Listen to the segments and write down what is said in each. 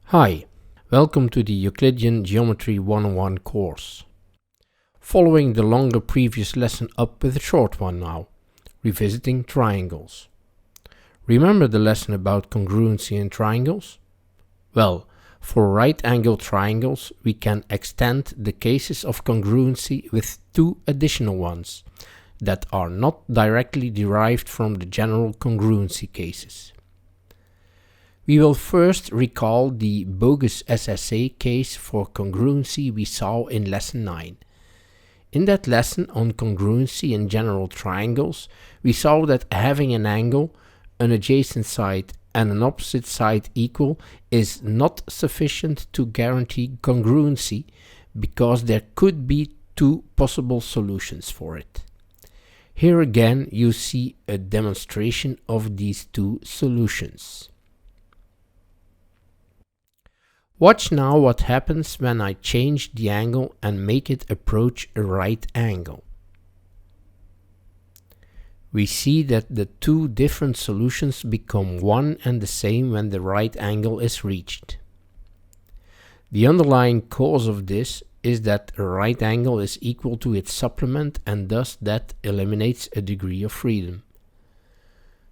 Hi, welcome to the Euclidean Geometry 101 course. Following the longer previous lesson up with a short one now, revisiting triangles. Remember the lesson about congruency in triangles? Well, for right-angled triangles we can extend the cases of congruency with two additional ones that are not directly derived from the general congruency cases. We will first recall the bogus SSA case for congruency we saw in lesson 9. In that lesson on congruency in general triangles, we saw that having an angle, an adjacent side and an opposite side equal is not sufficient to guarantee congruency because there could be two possible solutions for it. Here again you see a demonstration of these two solutions. Watch now what happens when I change the angle and make it approach a right angle. We see that the two different solutions become one and the same when the right angle is reached. The underlying cause of this is that a right angle is equal to its supplement and thus that eliminates a degree of freedom.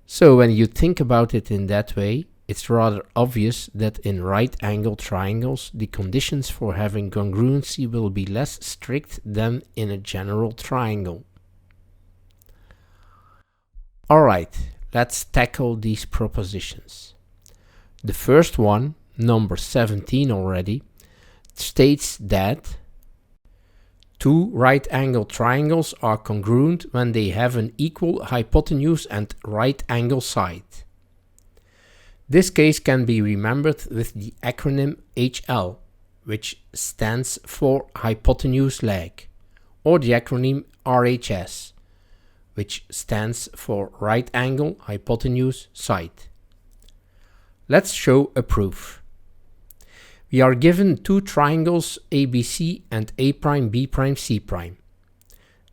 So when you think about it in that way, it's rather obvious that in right-angled triangles the conditions for having congruency will be less strict than in a general triangle. Alright, let's tackle these propositions. The first one, number 17 already, states that two right-angled triangles are congruent when they have an equal hypotenuse and right-angle side. This case can be remembered with the acronym HL, which stands for hypotenuse leg, or the acronym RHS, which stands for right angle hypotenuse side. Let's show a proof. We are given two triangles ABC and A'B''C'.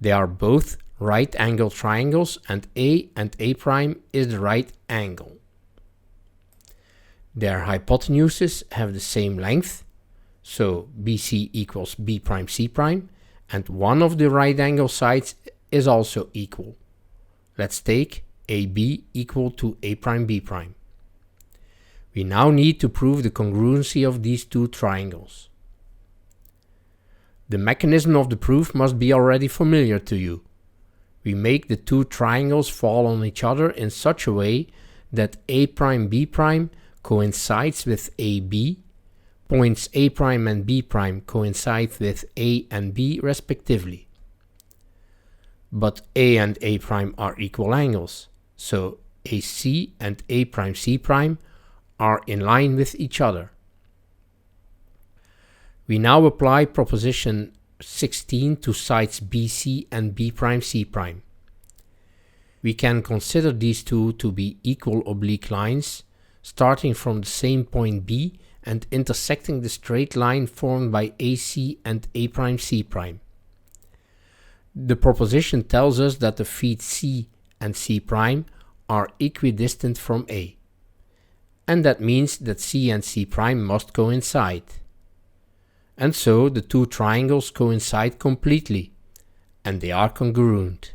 They are both right angle triangles and A is the right angle. Their hypotenuses have the same length, so BC equals B'C', and one of the right angle sides is also equal. Let's take AB equal to A'B'. We now need to prove the congruency of these two triangles. The mechanism of the proof must be already familiar to you. We make the two triangles fall on each other in such a way that A'B' coincides with AB, points A' and B' coincide with A and B respectively. But A and A' are equal angles, so AC and A'C' are in line with each other. We now apply proposition 16 to sides BC and B'C'. We can consider these two to be equal oblique lines, starting from the same point B and intersecting the straight line formed by AC and A'C'. The proposition tells us that the feet C and C' are equidistant from A. And that means that C and C' must coincide. And so the two triangles coincide completely, and they are congruent.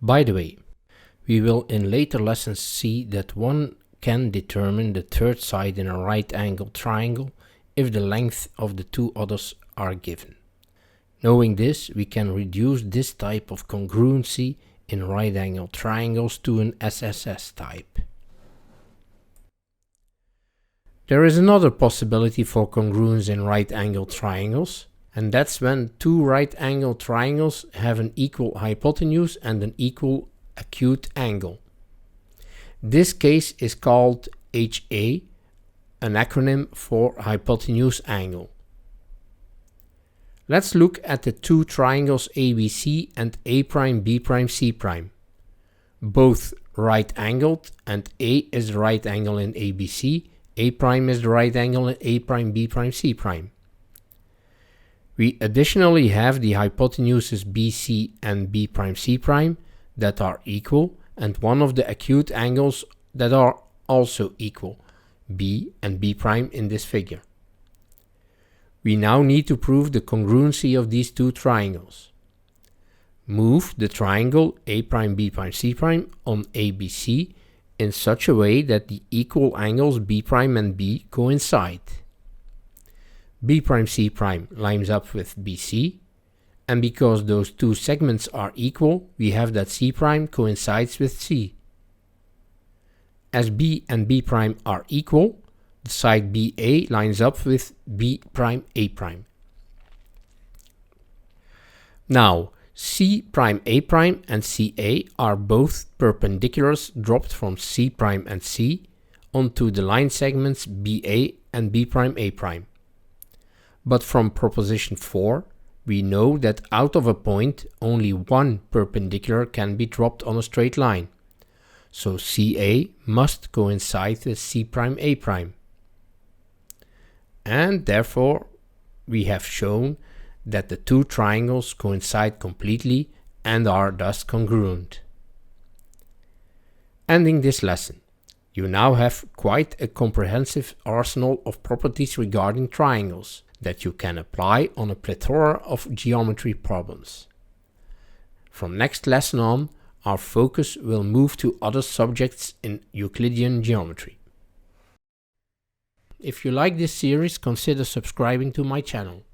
By the way, we will in later lessons see that one can determine the third side in a right-angled triangle if the length of the two others are given. Knowing this, we can reduce this type of congruency in right-angled triangles to an SSS type. There is another possibility for congruence in right-angled triangles, and that's when two right-angled triangles have an equal hypotenuse and an equal acute angle. This case is called HA, an acronym for hypotenuse angle. Let's look at the two triangles ABC and A'B''C'. Both right-angled, and A is the right angle in ABC, A' is the right angle in A'B''C'. We additionally have the hypotenuses BC and B'C' that are equal, and one of the acute angles that are also equal, B and B' in this figure. We now need to prove the congruency of these two triangles. Move the triangle A'B'C' on ABC in such a way that the equal angles B' and B coincide. B'C' lines up with BC, and because those two segments are equal, we have that C' coincides with C. As B and B' are equal, the side BA lines up with B'A'. Now, C'A' and CA are both perpendiculars dropped from C' and C onto the line segments BA and B'A'. But from proposition 4, we know that out of a point only one perpendicular can be dropped on a straight line. So CA must coincide with C'A'. And therefore, we have shown that the two triangles coincide completely and are thus congruent. Ending this lesson, you now have quite a comprehensive arsenal of properties regarding triangles that you can apply on a plethora of geometry problems. From next lesson on, our focus will move to other subjects in Euclidean geometry. If you like this series, consider subscribing to my channel.